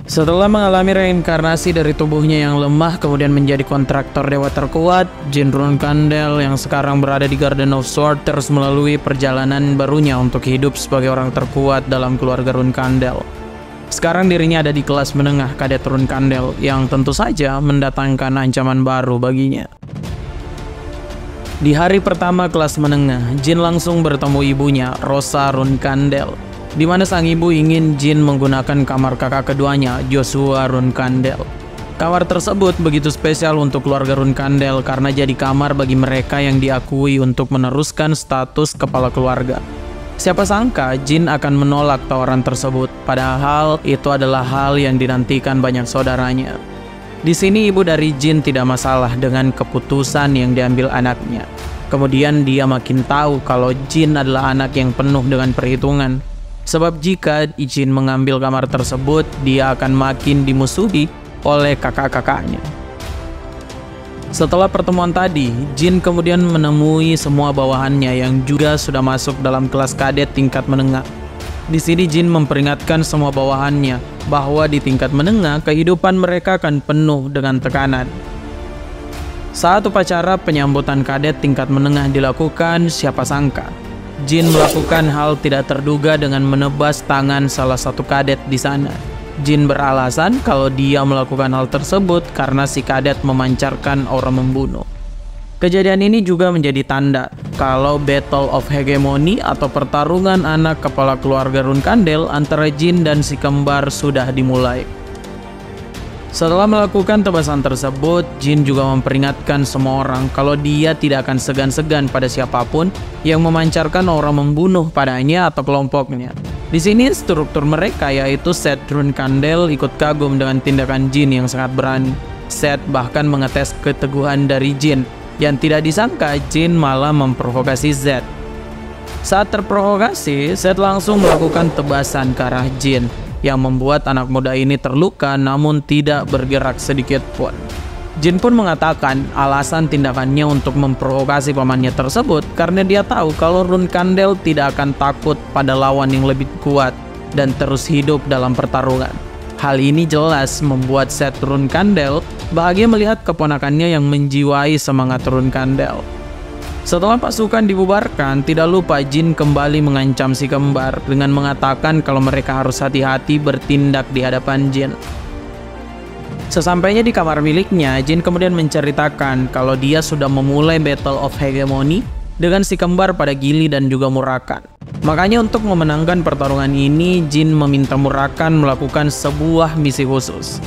Setelah mengalami reinkarnasi dari tubuhnya yang lemah kemudian menjadi kontraktor dewa terkuat, Jin Runkandel yang sekarang berada di Garden of Sword terus melalui perjalanan barunya untuk hidup sebagai orang terkuat dalam keluarga Runkandel. Sekarang dirinya ada di kelas menengah kadet Runkandel yang tentu saja mendatangkan ancaman baru baginya. Di hari pertama kelas menengah, Jin langsung bertemu ibunya, Rosa Runkandel, di mana sang ibu ingin Jin menggunakan kamar kakak keduanya, Joshua Runkandel. Kamar tersebut begitu spesial untuk keluarga Runkandel karena jadi kamar bagi mereka yang diakui untuk meneruskan status kepala keluarga. Siapa sangka Jin akan menolak tawaran tersebut, padahal itu adalah hal yang dinantikan banyak saudaranya. Di sini ibu dari Jin tidak masalah dengan keputusan yang diambil anaknya. Kemudian dia makin tahu kalau Jin adalah anak yang penuh dengan perhitungan. Sebab jika Jin mengambil kamar tersebut, dia akan makin dimusuhi oleh kakak-kakaknya. Setelah pertemuan tadi, Jin kemudian menemui semua bawahannya yang juga sudah masuk dalam kelas kadet tingkat menengah. Di sini Jin memperingatkan semua bawahannya bahwa di tingkat menengah kehidupan mereka akan penuh dengan tekanan. Saat upacara penyambutan kadet tingkat menengah dilakukan, siapa sangka Jin melakukan hal tidak terduga dengan menebas tangan salah satu kadet di sana. Jin beralasan kalau dia melakukan hal tersebut karena si kadet memancarkan aura membunuh. Kejadian ini juga menjadi tanda kalau Battle of Hegemony atau pertarungan anak kepala keluarga Runkandel antara Jin dan si kembar sudah dimulai. Setelah melakukan tebasan tersebut, Jin juga memperingatkan semua orang kalau dia tidak akan segan-segan pada siapapun yang memancarkan aura membunuh padanya atau kelompoknya. Di sini struktur mereka yaitu Seth Runkandel ikut kagum dengan tindakan Jin yang sangat berani. Seth bahkan mengetes keteguhan dari Jin, yang tidak disangka Jin malah memprovokasi Zed. Saat terprovokasi, Seth langsung melakukan tebasan ke arah Jin, yang membuat anak muda ini terluka namun tidak bergerak sedikit pun. Jin pun mengatakan alasan tindakannya untuk memprovokasi pamannya tersebut karena dia tahu kalau Runkandel tidak akan takut pada lawan yang lebih kuat dan terus hidup dalam pertarungan. Hal ini jelas membuat Seth Runkandel bahagia melihat keponakannya yang menjiwai semangat Runkandel. Setelah pasukan dibubarkan, tidak lupa Jin kembali mengancam si kembar dengan mengatakan kalau mereka harus hati-hati bertindak di hadapan Jin. Sesampainya di kamar miliknya, Jin kemudian menceritakan kalau dia sudah memulai Battle of Hegemony dengan si kembar pada Gili dan juga Murakan. Makanya untuk memenangkan pertarungan ini, Jin meminta Murakan melakukan sebuah misi khusus.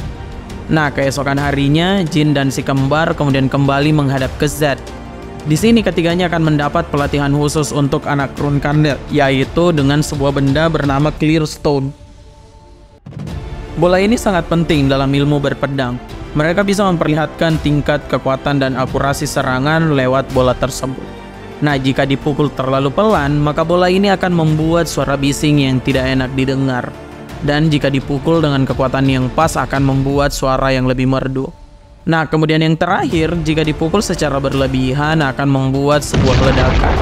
Nah, keesokan harinya, Jin dan si kembar kemudian kembali menghadap ke Zed. Di sini ketiganya akan mendapat pelatihan khusus untuk anak Runkandel, yaitu dengan sebuah benda bernama Clear Stone. Bola ini sangat penting dalam ilmu berpedang. Mereka bisa memperlihatkan tingkat kekuatan dan akurasi serangan lewat bola tersebut. Nah, jika dipukul terlalu pelan, maka bola ini akan membuat suara bising yang tidak enak didengar. Dan jika dipukul dengan kekuatan yang pas akan membuat suara yang lebih merdu. Nah, kemudian yang terakhir, jika dipukul secara berlebihan akan membuat sebuah ledakan.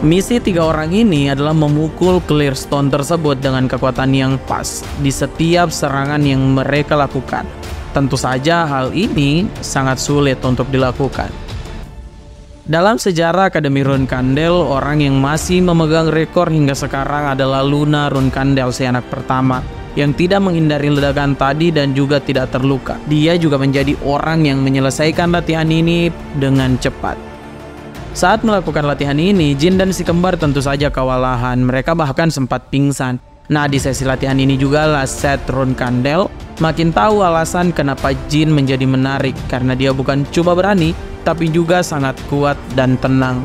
Misi tiga orang ini adalah memukul Clear Stone tersebut dengan kekuatan yang pas di setiap serangan yang mereka lakukan. Tentu saja hal ini sangat sulit untuk dilakukan. Dalam sejarah Akademi Runkandel, orang yang masih memegang rekor hingga sekarang adalah Luna Runkandel, si anak pertama, yang tidak menghindari ledakan tadi dan juga tidak terluka. Dia juga menjadi orang yang menyelesaikan latihan ini dengan cepat. Saat melakukan latihan ini, Jin dan si kembar tentu saja kewalahan. Mereka bahkan sempat pingsan. Nah, di sesi latihan ini juga lah Seth Runkandel makin tahu alasan kenapa Jin menjadi menarik, karena dia bukan cuma berani, tapi juga sangat kuat dan tenang.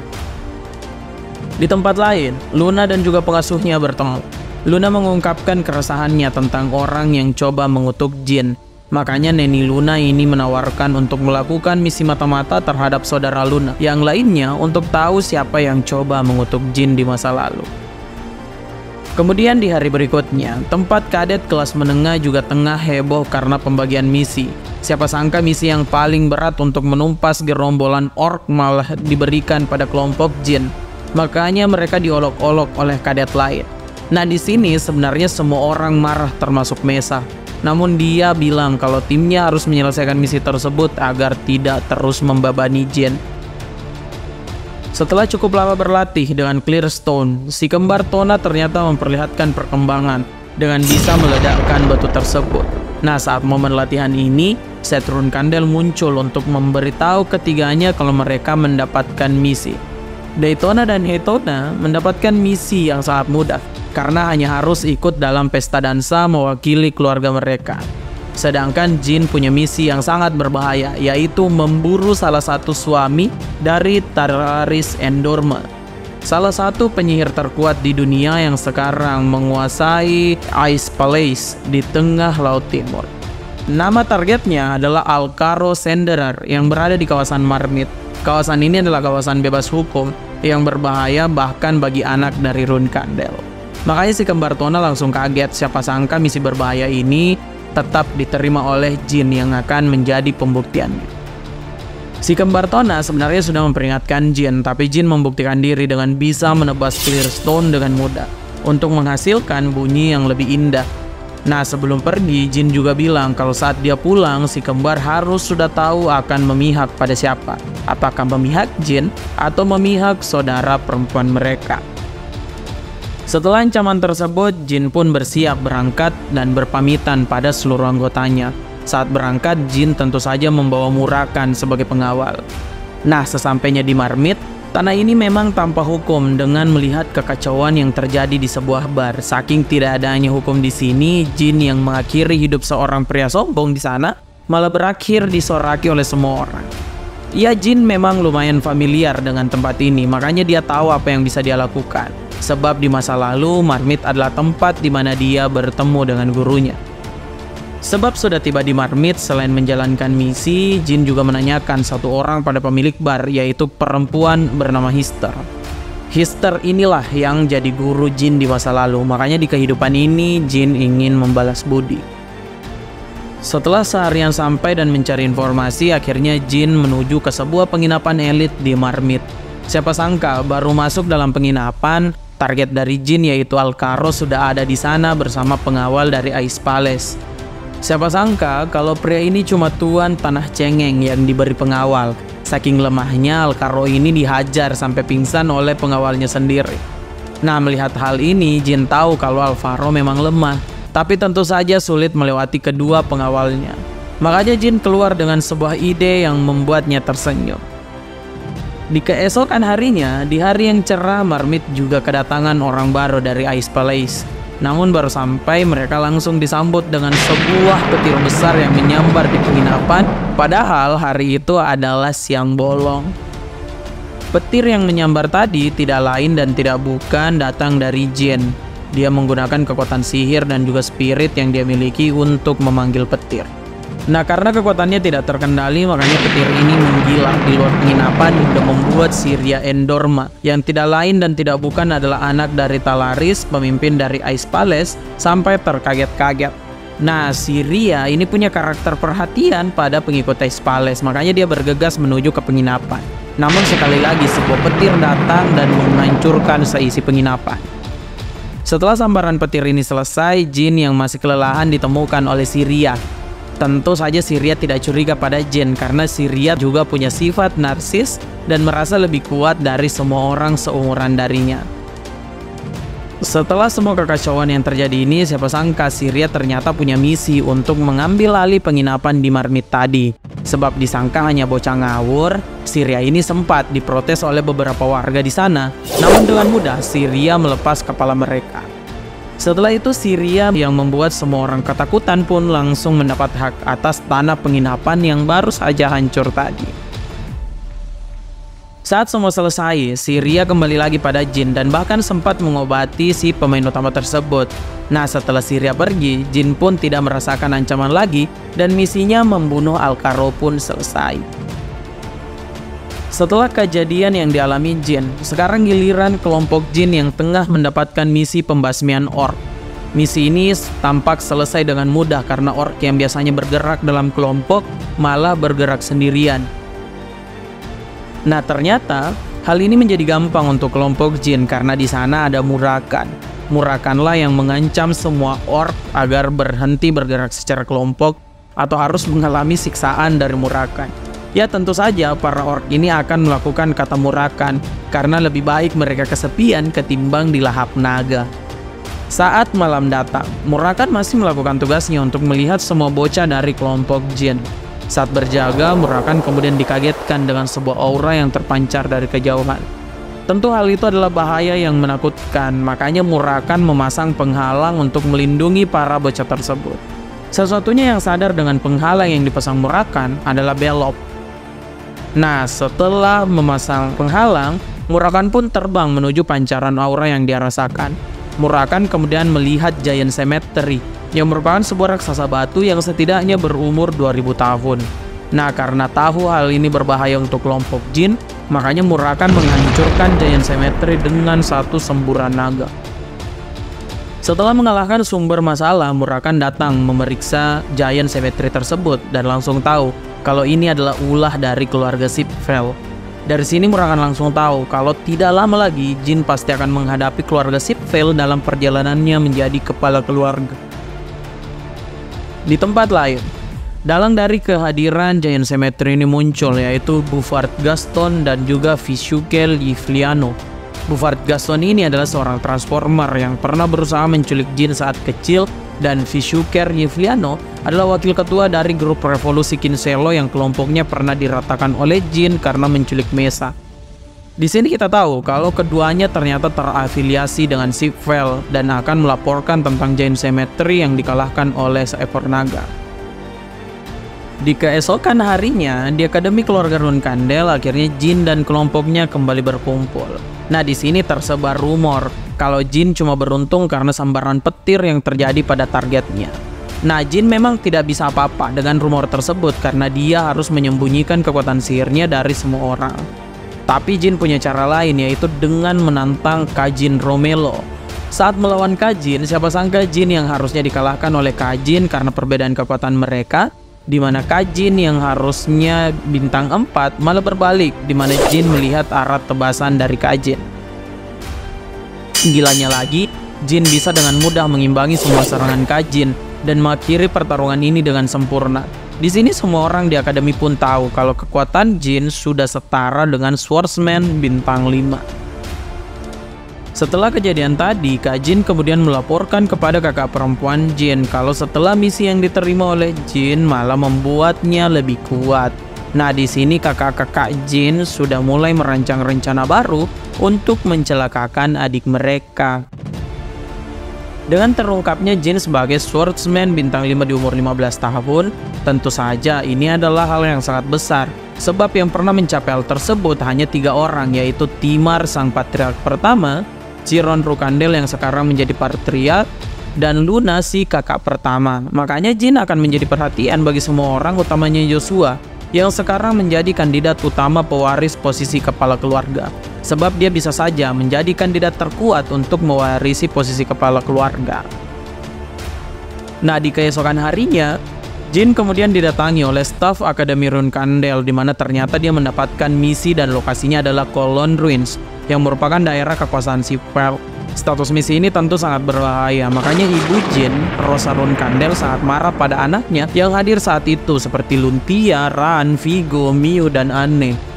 Di tempat lain, Luna dan juga pengasuhnya bertemu. Luna mengungkapkan keresahannya tentang orang yang coba mengutuk Jin. Makanya Neni Luna ini menawarkan untuk melakukan misi mata-mata terhadap saudara Luna yang lainnya untuk tahu siapa yang coba mengutuk Jin di masa lalu. Kemudian di hari berikutnya, tempat kadet kelas menengah juga tengah heboh karena pembagian misi. Siapa sangka misi yang paling berat untuk menumpas gerombolan orc malah diberikan pada kelompok Jin. Makanya mereka diolok-olok oleh kadet lain. Nah, di sini sebenarnya semua orang marah termasuk Mesa. Namun dia bilang kalau timnya harus menyelesaikan misi tersebut agar tidak terus membebani Jin. Setelah cukup lama berlatih dengan Clearstone, si kembar Tona ternyata memperlihatkan perkembangan dengan bisa meledakkan batu tersebut. Nah, saat momen latihan ini, Seth Runekandel muncul untuk memberitahu ketiganya kalau mereka mendapatkan misi. Daytona dan Hetona mendapatkan misi yang sangat mudah karena hanya harus ikut dalam pesta dansa mewakili keluarga mereka. Sedangkan Jin punya misi yang sangat berbahaya, yaitu memburu salah satu suami dari Talaris Endorme, salah satu penyihir terkuat di dunia yang sekarang menguasai Ice Palace di tengah Laut Timur. Nama targetnya adalah Alcaro Senderar yang berada di kawasan Marmit. Kawasan ini adalah kawasan bebas hukum yang berbahaya bahkan bagi anak dari Runekandel. Makanya si kembar Tona langsung kaget, siapa sangka misi berbahaya ini tetap diterima oleh Jin yang akan menjadi pembuktiannya. Si kembar Tona sebenarnya sudah memperingatkan Jin, tapi Jin membuktikan diri dengan bisa menebas Clearstone dengan mudah untuk menghasilkan bunyi yang lebih indah. Nah, sebelum pergi, Jin juga bilang kalau saat dia pulang, si kembar harus sudah tahu akan memihak pada siapa. Apakah memihak Jin atau memihak saudara perempuan mereka. Setelah ancaman tersebut, Jin pun bersiap berangkat dan berpamitan pada seluruh anggotanya. Saat berangkat, Jin tentu saja membawa Murakan sebagai pengawal. Nah, sesampainya di Marmit, tanah ini memang tanpa hukum dengan melihat kekacauan yang terjadi di sebuah bar. Saking tidak adanya hukum di sini, Jin yang mengakhiri hidup seorang pria sombong di sana malah berakhir disoraki oleh semua orang. Ya, Jin memang lumayan familiar dengan tempat ini, makanya dia tahu apa yang bisa dia lakukan. Sebab di masa lalu, Marmit adalah tempat di mana dia bertemu dengan gurunya. Sebab sudah tiba di Marmit, selain menjalankan misi, Jin juga menanyakan satu orang pada pemilik bar, yaitu perempuan bernama Hister. Hister inilah yang jadi guru Jin di masa lalu, makanya di kehidupan ini Jin ingin membalas budi. Setelah seharian sampai dan mencari informasi, akhirnya Jin menuju ke sebuah penginapan elit di Marmit. Siapa sangka baru masuk dalam penginapan, target dari Jin yaitu Alcaro sudah ada di sana bersama pengawal dari Ice Palace. Siapa sangka kalau pria ini cuma tuan tanah cengeng yang diberi pengawal. Saking lemahnya, Alcaro ini dihajar sampai pingsan oleh pengawalnya sendiri. Nah, melihat hal ini, Jin tahu kalau Alvaro memang lemah, tapi tentu saja sulit melewati kedua pengawalnya. Makanya Jin keluar dengan sebuah ide yang membuatnya tersenyum. Di keesokan harinya, di hari yang cerah, Marmit juga kedatangan orang baru dari Ice Palace. Namun baru sampai, mereka langsung disambut dengan sebuah petir besar yang menyambar di penginapan, padahal hari itu adalah siang bolong. Petir yang menyambar tadi tidak lain dan tidak bukan datang dari Jin. Dia menggunakan kekuatan sihir dan juga spirit yang dia miliki untuk memanggil petir. Nah, karena kekuatannya tidak terkendali, makanya petir ini menggila di luar penginapan hingga membuat Syria Endorma, yang tidak lain dan tidak bukan adalah anak dari Talaris, pemimpin dari Ice Palace, sampai terkaget-kaget. Nah, Syria ini punya karakter perhatian pada pengikut Ice Palace, makanya dia bergegas menuju ke penginapan. Namun sekali lagi sebuah petir datang dan menghancurkan seisi penginapan. Setelah sambaran petir ini selesai, Jin yang masih kelelahan ditemukan oleh Syria. Tentu saja Syria tidak curiga pada Jin karena Syria juga punya sifat narsis dan merasa lebih kuat dari semua orang seumuran darinya. Setelah semua kekacauan yang terjadi ini, siapa sangka Syria ternyata punya misi untuk mengambil alih penginapan di Marmit tadi. Sebab disangka hanya bocah ngawur, Syria ini sempat diprotes oleh beberapa warga di sana. Namun dengan mudah Syria melepas kepala mereka. Setelah itu Syria yang membuat semua orang ketakutan pun langsung mendapat hak atas tanah penginapan yang baru saja hancur tadi. Saat semua selesai, Syria kembali lagi pada Jin dan bahkan sempat mengobati si pemain utama tersebut. Nah, setelah Syria pergi, Jin pun tidak merasakan ancaman lagi dan misinya membunuh Alcaro pun selesai. Setelah kejadian yang dialami Jin, sekarang giliran kelompok Jin yang tengah mendapatkan misi pembasmian orc. Misi ini tampak selesai dengan mudah karena orc yang biasanya bergerak dalam kelompok malah bergerak sendirian. Nah, ternyata hal ini menjadi gampang untuk kelompok Jin karena di sana ada Murakan. Murakanlah yang mengancam semua orc agar berhenti bergerak secara kelompok atau harus mengalami siksaan dari Murakan. Ya tentu saja para orc ini akan melakukan kata Murakan karena lebih baik mereka kesepian ketimbang dilahap naga. Saat malam datang, Murakan masih melakukan tugasnya untuk melihat semua bocah dari kelompok jin. Saat berjaga, Murakan kemudian dikagetkan dengan sebuah aura yang terpancar dari kejauhan. Tentu hal itu adalah bahaya yang menakutkan, makanya Murakan memasang penghalang untuk melindungi para bocah tersebut. Satu-satunya yang sadar dengan penghalang yang dipasang Murakan adalah Belop. Nah, setelah memasang penghalang, Murakan pun terbang menuju pancaran aura yang dia rasakan. Murakan kemudian melihat Giant Cemetery, yang merupakan sebuah raksasa batu yang setidaknya berumur 2000 tahun. Nah, karena tahu hal ini berbahaya untuk kelompok jin, makanya Murakan menghancurkan Giant Cemetery dengan satu semburan naga. Setelah mengalahkan sumber masalah, Murakan datang memeriksa Giant Cemetery tersebut dan langsung tahu kalau ini adalah ulah dari keluarga Sipfel. Dari sini Murakan langsung tahu kalau tidak lama lagi jin pasti akan menghadapi keluarga Sipfel dalam perjalanannya menjadi kepala keluarga. Di tempat lain, dalang dari kehadiran Giant Cemetery ini muncul, yaitu Buford Gaston dan juga Visukel Yvliano. Buford Gaston ini adalah seorang transformer yang pernah berusaha menculik jin saat kecil, dan Visuker Yvliano adalah wakil ketua dari grup revolusi Kinselo yang kelompoknya pernah diratakan oleh jin karena menculik Mesa. Di sini kita tahu kalau keduanya ternyata terafiliasi dengan Sipfel dan akan melaporkan tentang Giant Cemetery yang dikalahkan oleh seekor naga. Di keesokan harinya, di Akademi Keluarga Run Kandel, akhirnya Jin dan kelompoknya kembali berkumpul. Nah, di sini tersebar rumor kalau Jin cuma beruntung karena sambaran petir yang terjadi pada targetnya. Nah, Jin memang tidak bisa apa-apa dengan rumor tersebut karena dia harus menyembunyikan kekuatan sihirnya dari semua orang. Tapi Jin punya cara lain, yaitu dengan menantang Kajin Romelo. Saat melawan Kajin, siapa sangka Jin yang harusnya dikalahkan oleh Kajin karena perbedaan kekuatan mereka, di mana Kajin yang harusnya bintang 4 malah berbalik, di mana Jin melihat arah tebasan dari Kajin. Gilanya lagi, Jin bisa dengan mudah mengimbangi semua serangan Kajin dan mengakhiri pertarungan ini dengan sempurna. Di sini semua orang di akademi pun tahu kalau kekuatan Jin sudah setara dengan Swordsman bintang 5. Setelah kejadian tadi, Kak Jin kemudian melaporkan kepada kakak perempuan Jin kalau setelah misi yang diterima oleh Jin malah membuatnya lebih kuat. Nah, di sini kakak-kakak Jin sudah mulai merancang rencana baru untuk mencelakakan adik mereka. Dengan terungkapnya Jin sebagai Swordsman bintang 5 di umur 15 tahun, tentu saja ini adalah hal yang sangat besar. Sebab yang pernah mencapai hal tersebut hanya 3 orang, yaitu Timar sang patriark pertama, Chiron Rukandel yang sekarang menjadi patriark, dan Luna si kakak pertama. Makanya Jin akan menjadi perhatian bagi semua orang, utamanya Joshua, yang sekarang menjadi kandidat utama pewaris posisi kepala keluarga. Sebab dia bisa saja menjadi kandidat terkuat untuk mewarisi posisi kepala keluarga. Nah, di keesokan harinya, Jin kemudian didatangi oleh staf Akademi Run Kandel, di mana ternyata dia mendapatkan misi dan lokasinya adalah Kolon Ruins, yang merupakan daerah kekuasaan Sipfel. Status misi ini tentu sangat berbahaya, makanya ibu Jin, Rosa Run Kandel, sangat marah pada anaknya yang hadir saat itu seperti Luntia, Ran, Vigo, Miu, dan Anne.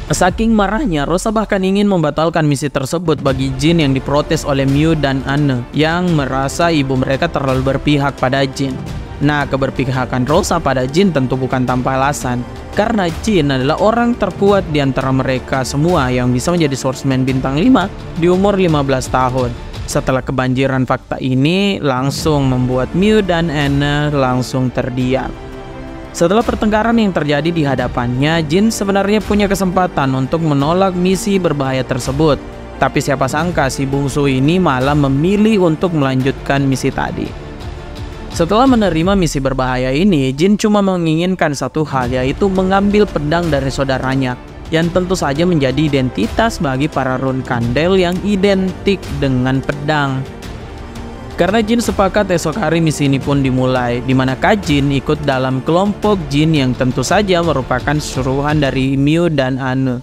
Saking marahnya, Rosa bahkan ingin membatalkan misi tersebut bagi Jin yang diprotes oleh Miu dan Anne yang merasa ibu mereka terlalu berpihak pada Jin. Nah, keberpihakan Rosa pada Jin tentu bukan tanpa alasan, karena Jin adalah orang terkuat di antara mereka semua yang bisa menjadi Swordsman bintang 5 di umur 15 tahun. Setelah kebanjiran fakta ini langsung membuat Miu dan Anne langsung terdiam. Setelah pertengkaran yang terjadi di hadapannya, Jin sebenarnya punya kesempatan untuk menolak misi berbahaya tersebut. Tapi siapa sangka si bungsu ini malah memilih untuk melanjutkan misi tadi. Setelah menerima misi berbahaya ini, Jin cuma menginginkan satu hal, yaitu mengambil pedang dari saudaranya, yang tentu saja menjadi identitas bagi para Run Kandel yang identik dengan pedang. Karena Jin sepakat, esok hari misi ini pun dimulai, di mana Kak Jin ikut dalam kelompok Jin yang tentu saja merupakan suruhan dari Miu dan Anne.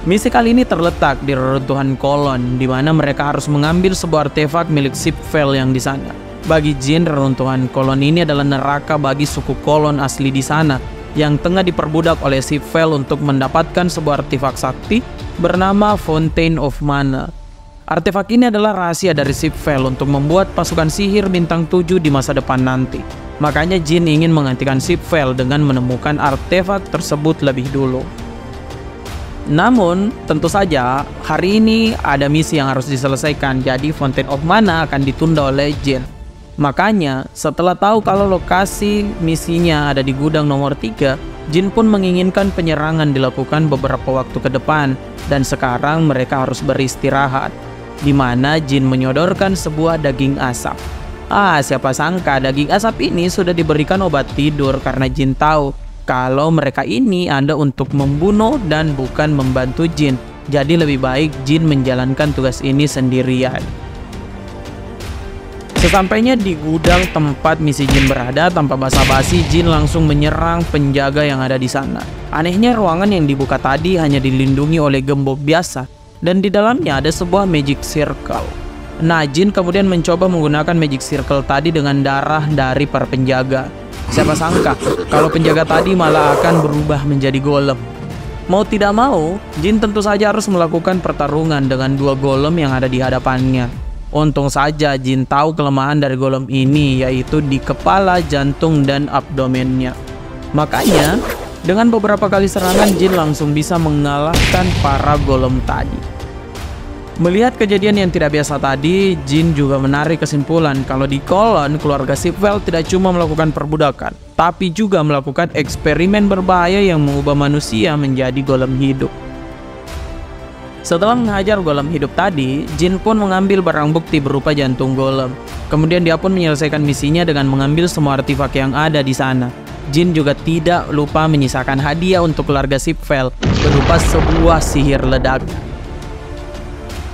Misi kali ini terletak di reruntuhan kolon, di mana mereka harus mengambil sebuah artefak milik Sipvel yang di sana. Bagi Jin, reruntuhan kolon ini adalah neraka bagi suku kolon asli di sana, yang tengah diperbudak oleh Sipvel untuk mendapatkan sebuah artefak sakti bernama Fountain of Mana. Artefak ini adalah rahasia dari Sipvel untuk membuat pasukan sihir bintang 7 di masa depan nanti. Makanya Jin ingin menggantikan Sipvel dengan menemukan artefak tersebut lebih dulu. Namun, tentu saja hari ini ada misi yang harus diselesaikan, jadi Fountain of Mana akan ditunda oleh Jin. Makanya, setelah tahu kalau lokasi misinya ada di gudang nomor 3, Jin pun menginginkan penyerangan dilakukan beberapa waktu ke depan, dan sekarang mereka harus beristirahat, di mana Jin menyodorkan sebuah daging asap. Siapa sangka daging asap ini sudah diberikan obat tidur karena Jin tahu kalau mereka ini ada untuk membunuh dan bukan membantu Jin. Jadi lebih baik Jin menjalankan tugas ini sendirian. Sesampainya di gudang tempat misi Jin berada, tanpa basa-basi Jin langsung menyerang penjaga yang ada di sana. Anehnya ruangan yang dibuka tadi hanya dilindungi oleh gembok biasa, dan di dalamnya ada sebuah magic circle. Nah, Jin kemudian mencoba menggunakan magic circle tadi dengan darah dari para penjaga. Siapa sangka kalau penjaga tadi malah akan berubah menjadi golem. Mau tidak mau, Jin tentu saja harus melakukan pertarungan dengan dua golem yang ada di hadapannya. Untung saja Jin tahu kelemahan dari golem ini, yaitu di kepala, jantung, dan abdomennya. Makanya, dengan beberapa kali serangan Jin langsung bisa mengalahkan para golem tadi. Melihat kejadian yang tidak biasa tadi, Jin juga menarik kesimpulan kalau di kolon keluarga Sipvel tidak cuma melakukan perbudakan, tapi juga melakukan eksperimen berbahaya yang mengubah manusia menjadi golem hidup. Setelah menghajar golem hidup tadi, Jin pun mengambil barang bukti berupa jantung golem. Kemudian dia pun menyelesaikan misinya dengan mengambil semua artefak yang ada di sana. Jin juga tidak lupa menyisakan hadiah untuk keluarga Sipvel berupa sebuah sihir ledakan.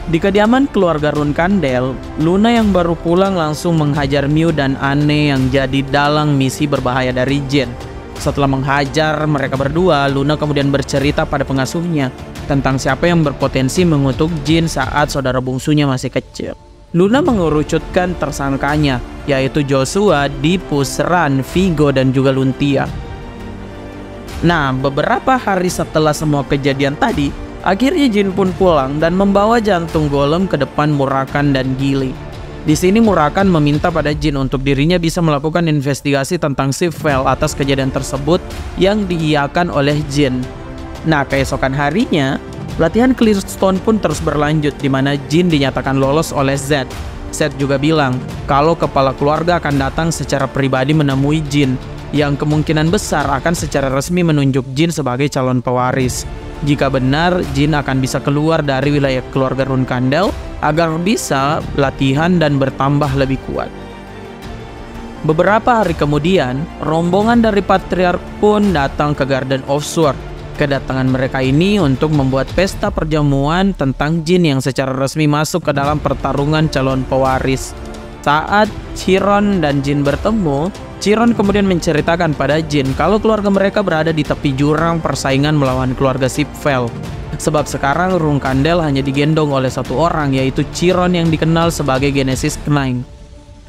Di kediaman keluarga Runkandel, Luna yang baru pulang langsung menghajar Miu dan Anne yang jadi dalang misi berbahaya dari Jin. Setelah menghajar mereka berdua, Luna kemudian bercerita pada pengasuhnya tentang siapa yang berpotensi mengutuk Jin saat saudara bungsunya masih kecil. Luna mengerucutkan tersangkanya, yaitu Joshua, Dipus, Ran, Vigo, dan juga Luntia. Nah, beberapa hari setelah semua kejadian tadi, akhirnya Jin pun pulang dan membawa jantung golem ke depan Murakan dan Gili. Di sini Murakan meminta pada Jin untuk dirinya bisa melakukan investigasi tentang Sipvel atas kejadian tersebut yang diiyakan oleh Jin. Nah, keesokan harinya, latihan Clearstone pun terus berlanjut di mana Jin dinyatakan lolos oleh Zed. Zed juga bilang kalau kepala keluarga akan datang secara pribadi menemui Jin, yang kemungkinan besar akan secara resmi menunjuk Jin sebagai calon pewaris. Jika benar, Jin akan bisa keluar dari wilayah keluarga Runkandel agar bisa latihan dan bertambah lebih kuat. Beberapa hari kemudian, rombongan dari Patriark pun datang ke Garden of Sword. Kedatangan mereka ini untuk membuat pesta perjamuan tentang Jin yang secara resmi masuk ke dalam pertarungan calon pewaris. Saat Chiron dan Jin bertemu, Chiron kemudian menceritakan pada Jin kalau keluarga mereka berada di tepi jurang persaingan melawan keluarga Sipvel. Sebab sekarang Runkandel hanya digendong oleh satu orang, yaitu Chiron yang dikenal sebagai Genesis Knight.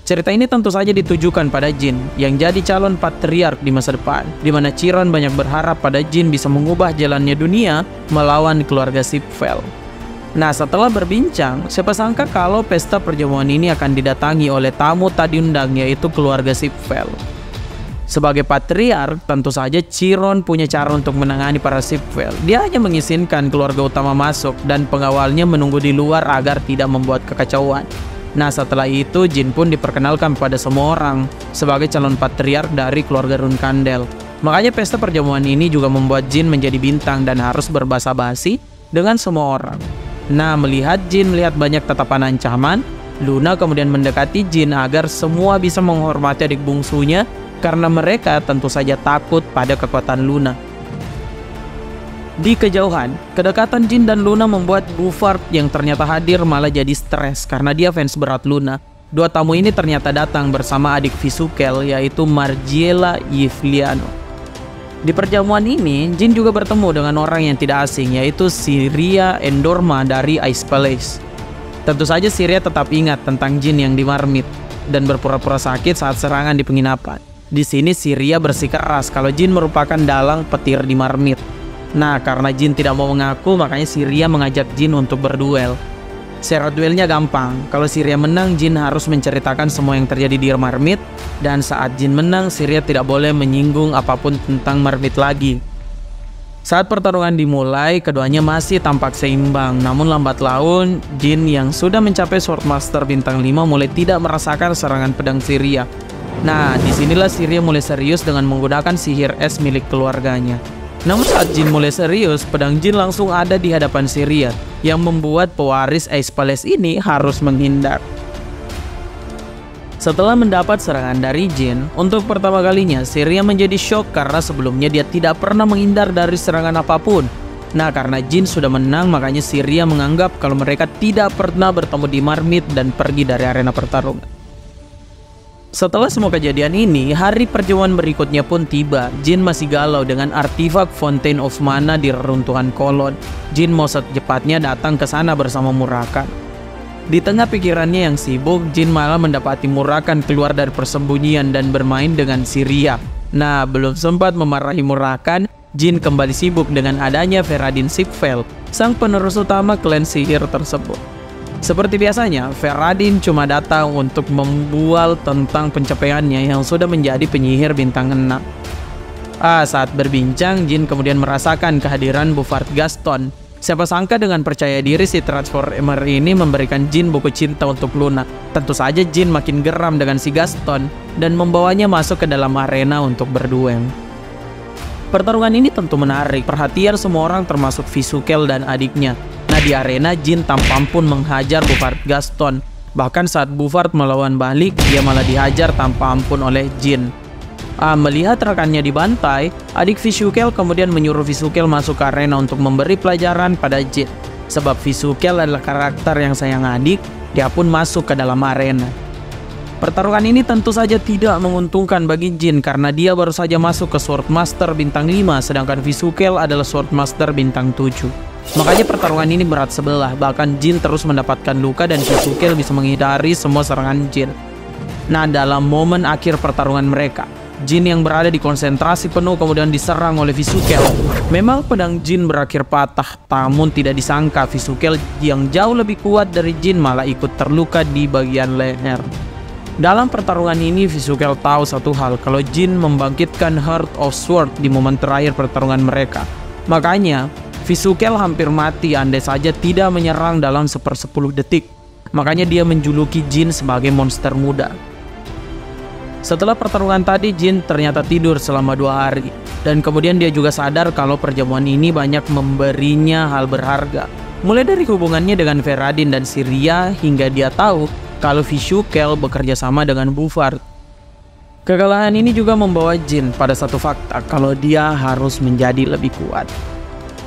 Cerita ini tentu saja ditujukan pada Jin yang jadi calon patriark di masa depan, di mana Chiron banyak berharap pada Jin bisa mengubah jalannya dunia melawan keluarga Sipvel. Nah, setelah berbincang, siapa sangka kalau pesta perjamuan ini akan didatangi oleh tamu tak diundang, yaitu keluarga Sipvel. Sebagai patriark, tentu saja Chiron punya cara untuk menangani para Sipvel. Dia hanya mengizinkan keluarga utama masuk dan pengawalnya menunggu di luar agar tidak membuat kekacauan. Nah, setelah itu Jin pun diperkenalkan pada semua orang sebagai calon patriark dari keluarga Runkandel. Makanya pesta perjamuan ini juga membuat Jin menjadi bintang dan harus berbasa-basi dengan semua orang. Nah, melihat Jin melihat banyak tatapan ancaman, Luna kemudian mendekati Jin agar semua bisa menghormati adik bungsunya karena mereka tentu saja takut pada kekuatan Luna. Di kejauhan, kedekatan Jin dan Luna membuat Buford yang ternyata hadir malah jadi stres karena dia fans berat Luna. Dua tamu ini ternyata datang bersama adik Visukel, yaitu Margiela Yvliano. Di perjamuan ini, Jin juga bertemu dengan orang yang tidak asing, yaitu Syria Endorma dari Ice Palace. Tentu saja Syria tetap ingat tentang Jin yang di marmit dan berpura-pura sakit saat serangan di penginapan. Di sini Syria bersikeras kalau Jin merupakan dalang petir di marmit. Nah, karena Jin tidak mau mengaku, makanya Syria mengajak Jin untuk berduel. Syarat duelnya gampang, kalau Syria menang, Jin harus menceritakan semua yang terjadi di marmit, dan saat Jin menang, Syria tidak boleh menyinggung apapun tentang marmit lagi. Saat pertarungan dimulai, keduanya masih tampak seimbang, namun lambat laun, Jin yang sudah mencapai Swordmaster bintang 5 mulai tidak merasakan serangan pedang Syria. Nah, disinilah Syria mulai serius dengan menggunakan sihir es milik keluarganya. Namun saat Jin mulai serius, pedang Jin langsung ada di hadapan Syria, yang membuat pewaris Ice Palace ini harus menghindar. Setelah mendapat serangan dari Jin, untuk pertama kalinya Syria menjadi shock karena sebelumnya dia tidak pernah menghindar dari serangan apapun. Nah, karena Jin sudah menang, makanya Syria menganggap kalau mereka tidak pernah bertemu di marmit dan pergi dari arena pertarungan. Setelah semua kejadian ini, hari perjamuan berikutnya pun tiba. Jin masih galau dengan artefak Fountain of Mana di reruntuhan kolon. Jin mau secepatnya datang ke sana bersama Murakan. Di tengah pikirannya yang sibuk, Jin malah mendapati Murakan keluar dari persembunyian dan bermain dengan Syria. Nah, belum sempat memarahi Murakan, Jin kembali sibuk dengan adanya Ferradin Sipvel, sang penerus utama klan sihir tersebut. Seperti biasanya, Ferradin cuma datang untuk membual tentang pencapaiannya yang sudah menjadi penyihir bintang 6. Saat berbincang, Jin kemudian merasakan kehadiran Buford Gaston. Siapa sangka dengan percaya diri si Transformer ini memberikan Jin buku cinta untuk Luna. Tentu saja Jin makin geram dengan si Gaston dan membawanya masuk ke dalam arena untuk berduel. Pertarungan ini tentu menarik perhatian semua orang termasuk Visukel dan adiknya. Nah, di arena Jin tanpa ampun menghajar Buford Gaston. Bahkan saat Buford melawan balik, dia malah dihajar tanpa ampun oleh Jin. Melihat rekannya dibantai, adik Visukel kemudian menyuruh Visukel masuk ke arena untuk memberi pelajaran pada Jin. Sebab Visukel adalah karakter yang sayang adik, dia pun masuk ke dalam arena. Pertarungan ini tentu saja tidak menguntungkan bagi Jin karena dia baru saja masuk ke Swordmaster bintang 5, sedangkan Visukel adalah Swordmaster bintang 7. Makanya pertarungan ini berat sebelah, bahkan Jin terus mendapatkan luka dan Visukel bisa menghindari semua serangan Jin. Nah, dalam momen akhir pertarungan mereka, Jin yang berada di konsentrasi penuh kemudian diserang oleh Visukel. Memang pedang Jin berakhir patah, namun tidak disangka Visukel yang jauh lebih kuat dari Jin malah ikut terluka di bagian leher. Dalam pertarungan ini, Visukel tahu satu hal, kalau Jin membangkitkan Heart of Sword di momen terakhir pertarungan mereka. Makanya, Visukel hampir mati andai saja tidak menyerang dalam 1/10 detik. Makanya dia menjuluki Jin sebagai monster muda. Setelah pertarungan tadi, Jin ternyata tidur selama 2 hari. Dan kemudian dia juga sadar kalau perjamuan ini banyak memberinya hal berharga. Mulai dari hubungannya dengan Ferradin dan Syria hingga dia tahu kalau Visukel bekerja sama dengan Buford. Kekalahan ini juga membawa Jin pada satu fakta kalau dia harus menjadi lebih kuat.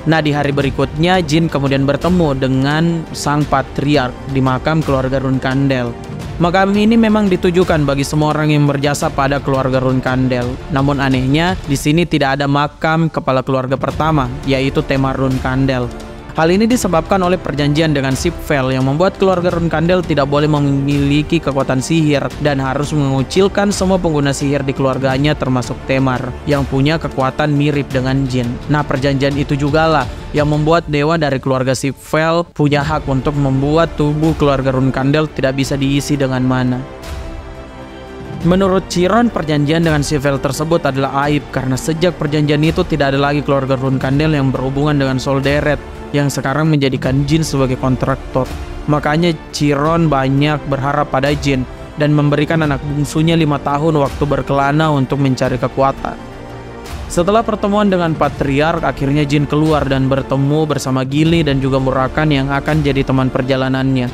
Nah, di hari berikutnya, Jin kemudian bertemu dengan sang patriark di makam keluarga Runkandel. Makam ini memang ditujukan bagi semua orang yang berjasa pada keluarga Runkandel. Namun anehnya, di sini tidak ada makam kepala keluarga pertama, yaitu Temar Runkandel. Hal ini disebabkan oleh perjanjian dengan Sipvel yang membuat keluarga Runkandel tidak boleh memiliki kekuatan sihir dan harus mengucilkan semua pengguna sihir di keluarganya termasuk Temar yang punya kekuatan mirip dengan Jin. Nah, perjanjian itu jugalah yang membuat dewa dari keluarga Sipvel punya hak untuk membuat tubuh keluarga Runkandel tidak bisa diisi dengan mana. Menurut Chiron, perjanjian dengan Sipvel tersebut adalah aib karena sejak perjanjian itu tidak ada lagi keluarga Runkandel yang berhubungan dengan Solderet yang sekarang menjadikan Jin sebagai kontraktor. Makanya Chiron banyak berharap pada Jin dan memberikan anak bungsunya 5 tahun waktu berkelana untuk mencari kekuatan. Setelah pertemuan dengan Patriark, akhirnya Jin keluar dan bertemu bersama Gili dan juga Murakan yang akan jadi teman perjalanannya.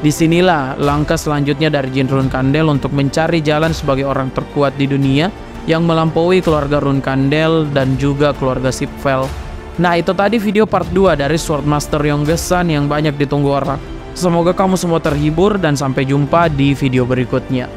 Disinilah langkah selanjutnya dari Jin Runkandel untuk mencari jalan sebagai orang terkuat di dunia yang melampaui keluarga Runkandel dan juga keluarga Sipvel. Nah, itu tadi video part 2 dari Swordmaster Yonggesan yang banyak ditunggu orang. Semoga kamu semua terhibur dan sampai jumpa di video berikutnya.